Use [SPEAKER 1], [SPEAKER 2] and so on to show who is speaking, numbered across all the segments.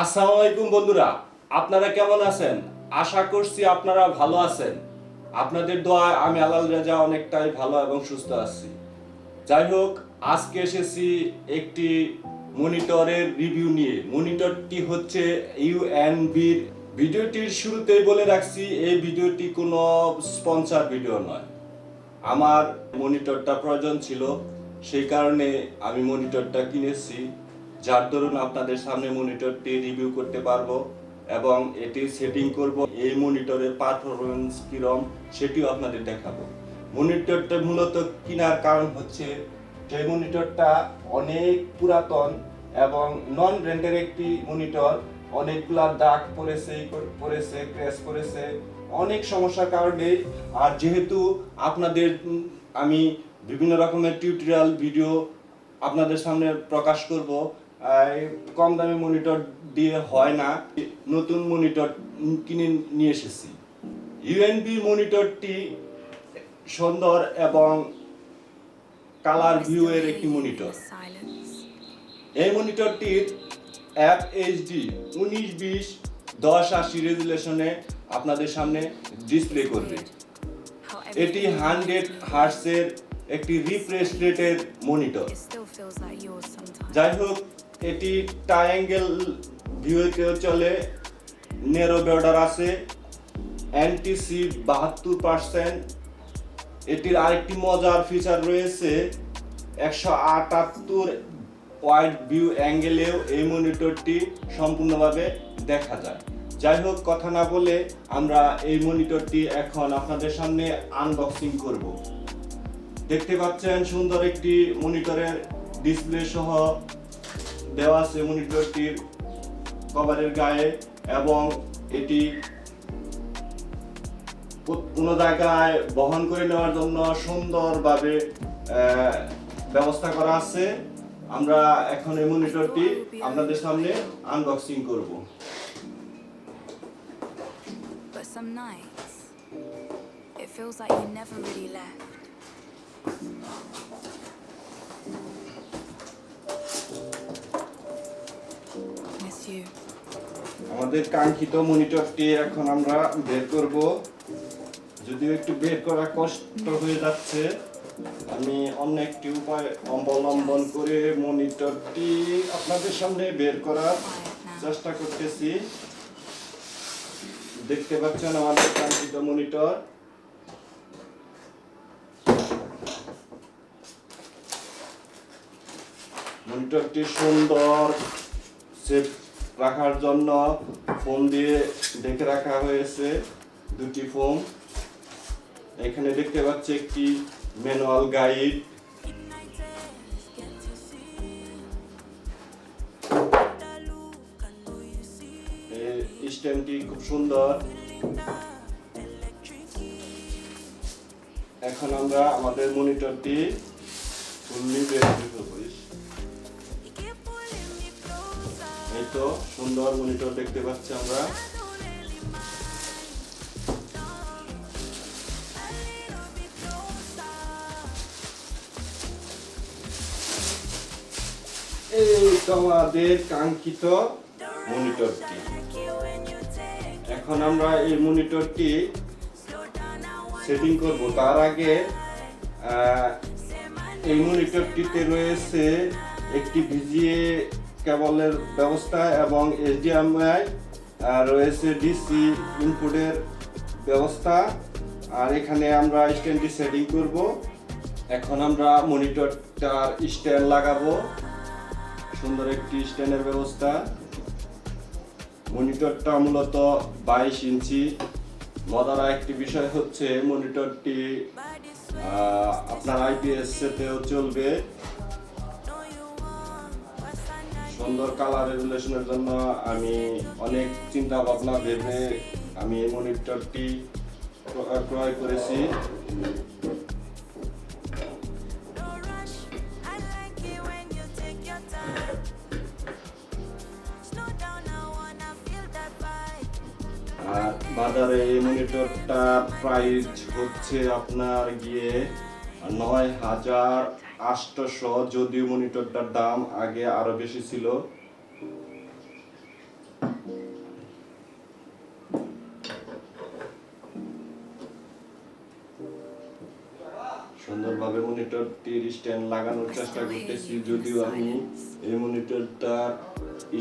[SPEAKER 1] আসসালামু আলাইকুম বন্ধুরা, আপনারা কেমন আছেন? আশা করছি আপনারা ভালো আছেন। আপনাদের দোয়ায় আমি আল্লাহর রাজা অনেকটাই ভালো এবং সুস্থ আছি। যাই হোক, আজকে এসেছি একটি মনিটরের রিভিউ নিয়ে। মনিটরটি হচ্ছে ইউএনবির। ভিডিওটির শুরুতেই বলে রাখছি, এই ভিডিওটি কোনো স্পন্সর ভিডিও নয়। আমার মনিটরটা প্রয়োজন ছিল, সেই কারণে আমি মনিটরটা কিনেছি, যার দরুন আপনাদের সামনে মনিটরটি রিভিউ করতে পারবো এবং এটি সেটিং করব। এই মনিটরের পারফরমেন্স কিরম সেটিও আপনাদের দেখাবো। মনিটরটা মূলত কেনার কারণ হচ্ছে যে মনিটরটা অনেক পুরাতন এবং নন ব্র্যান্ডের একটি মনিটর। অনেকগুলা দাগ পড়েছে ক্র্যাশ করেছে অনেক সমস্যার কারণে। আর যেহেতু আপনাদের আমি বিভিন্ন রকমের টিউটোরিয়াল ভিডিও আপনাদের সামনে প্রকাশ করব, কম দামি মনিটর দিয়ে হয় না, নতুন মনিটর কিনে নিয়ে এসেছি। ইউএনবি মনিটরটি সুন্দর এবং কালার ভিউ এর একটি মনিটর। এই মনিটরটির FHD 1920 1080 রেজুলেশনে আপনাদের সামনে ডিসপ্লে করবে। এটি 100 হার্টজের একটি রিফ্রেশ রেটের মনিটর। যাই হোক, এটি ট্রায়াঙ্গেল ভিউতেও চলে, নেরো বর্ডার আছে, এনটিসি 72%। এটির আরেকটি মজার ফিচার রয়েছে, 178 ওয়াইড ভিউ অ্যাঙ্গেলেও এই মনিটরটি সম্পূর্ণভাবে দেখা যায়। যাই হোক, কথা না বলে আমরা এই মনিটরটি এখন আপনাদের সামনে আনবক্সিং করব। দেখতে পাচ্ছেন সুন্দর একটি মনিটরের ডিসপ্লে সহ দেওয়া আছে মনিটরটির কভারের গায়ে, এবং এটি কোনো জায়গায় বহন করে নেওয়ার জন্য সুন্দরভাবে ব্যবস্থা করা আছে। আমরা এখন এই মনিটরটি আপনাদের সামনে আনবক্সিং করব।
[SPEAKER 2] But some nights it feels like you never really left. Miss you.
[SPEAKER 1] আমাদের কাঙ্ক্ষিত মনিটরটি এখন আমরা বের করব। যদিও একটু বের করা কষ্ট হয়ে যাচ্ছে, আমি অন্য একটি উপায় অবলম্বন করে মনিটরটি আপনাদের সামনে বের করার চেষ্টা করতেছি। দেখতে পাচ্ছেন আমাদের কাঙ্ক্ষিত মনিটর। মনিটরটি সুন্দর সেট রাখার জন্য ফোম দিয়ে ঢেকে রাখা হয়েছে, দুটি ফোম। এখানে দেখতে পাচ্ছি একটি ম্যানুয়াল গাইড। স্ট্যান্ডটি খুব সুন্দর। এখন আমরা আমাদের মনিটরটি ফুললি বের করব। এই তো সুন্দর মনিটর দেখতে পাচ্ছি আমরা। এই তো আমাদের কাঙ্ক্ষিত মনিটরটি। এখন আমরা এই মনিটরটি সেটিং করব। তার আগে এই মনিটরটিতে রয়েছে একটি ভিজিএ কেবলের ব্যবস্থা এবং HDMI রয়েছে, ডিসি ইনপুটের ব্যবস্থা। আর এখানে আমরা স্ট্যান্ডটি সেটিং করব। এখন আমরা মনিটরটার স্ট্যান্ড লাগাবো। সুন্দর একটি স্ট্যান্ডের ব্যবস্থা। মনিটরটা মূলত 22 ইঞ্চি। মজার একটি বিষয় হচ্ছে মনিটরটি আপনার IPS তেও চলবে। সুন্দর কালার রেজুলেশনের জন্য আমি অনেক চিন্তা ভাবনা ভেবে আমি এই মনিটরটি ক্রয় করেছি। আর বাজারে এই মনিটরটা প্রাইস হচ্ছে আপনার গিয়ে 9800, যদিও মনিটরটার দাম আগে আরো বেশি ছিল। মনিটরটির স্ট্যান্ড লাগানোর চেষ্টা করতেছি, যদিও আমি এই মনিটরটা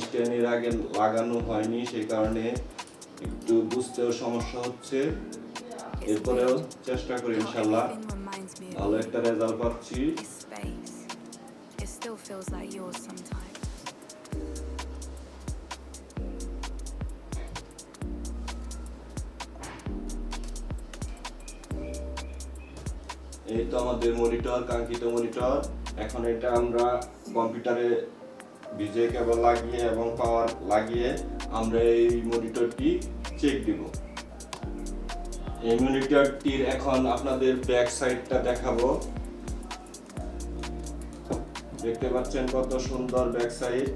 [SPEAKER 1] স্ট্যান্ড এর আগে লাগানো হয়নি, সেই কারণে একটু বুঝতেও সমস্যা হচ্ছে। এরপরেও চেষ্টা করি ইনশাআল্লাহ
[SPEAKER 2] Everything reminds me
[SPEAKER 1] ভালো
[SPEAKER 2] of
[SPEAKER 1] একটা রেজাল্ট পাচ্ছি।
[SPEAKER 2] this space. It still feels like yours sometimes.
[SPEAKER 1] এই তো আমাদের মনিটর, কাঙ্ক্ষিত মনিটর। এখন এটা আমরা কম্পিউটারে ভিজে কেবল লাগিয়ে এবং পাওয়ার লাগিয়ে আমরা এই মনিটরটি চেক দিব। এই মনিটরটির এখন আপনাদের ব্যাক সাইডটা দেখাবো। দেখতে পাচ্ছেন কত সুন্দর ব্যাক সাইড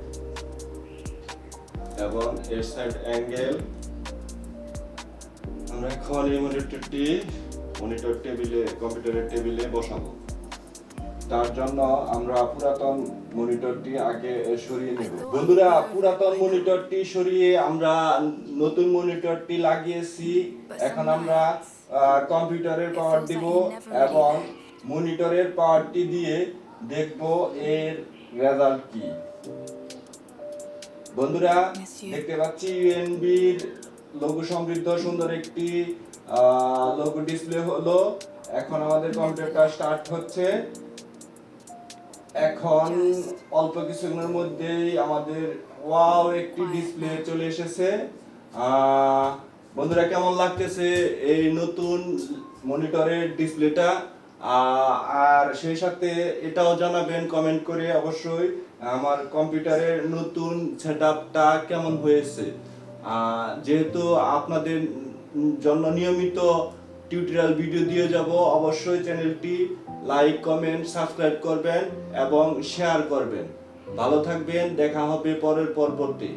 [SPEAKER 1] এবং এর সাইড অ্যাঙ্গেল। আমরা এখন এই মনিটর টেবিলে, কম্পিউটারের টেবিলে বসাবো। তার জন্য আমরা পুরাতন মনিটরটি আগে সরিয়ে নেব। বন্ধুরা, পুরাতন মনিটরটি সরিয়ে আমরা নতুন মনিটরটি লাগিয়েছি। এখন আমরা কম্পিউটারের পাওয়ার দিব এবং মনিটরের পাওয়ারটি দিয়ে দেখব এর রেজাল্ট কি। বন্ধুরা, দেখতে পাচ্ছি ইউএনবির লোগো সমৃদ্ধ সুন্দর একটি লোগো ডিসপ্লে হলো। এখন আমাদের কম্পিউটারটা স্টার্ট হচ্ছে। এখন অল্প কিছুক্ষণের মধ্যেই আমাদের ওয়াও একটি ডিসপ্লে চলে এসেছে। বন্ধুরা, কেমন লাগতেছে এই নতুন মনিটরের ডিসপ্লেটা? আর সেই সাথে এটাও জানাবেন কমেন্ট করে অবশ্যই আমার কম্পিউটারের নতুন সেটআপটা কেমন হয়েছে। যেহেতু আপনাদের জন্য নিয়মিত টিউটোরিয়াল ভিডিও দিয়ে যাব, অবশ্যই চ্যানেলটি লাইক, কমেন্ট, সাবস্ক্রাইব করবেন এবং শেয়ার করবেন। ভালো থাকবেন, দেখা হবে পরের পর্বতে।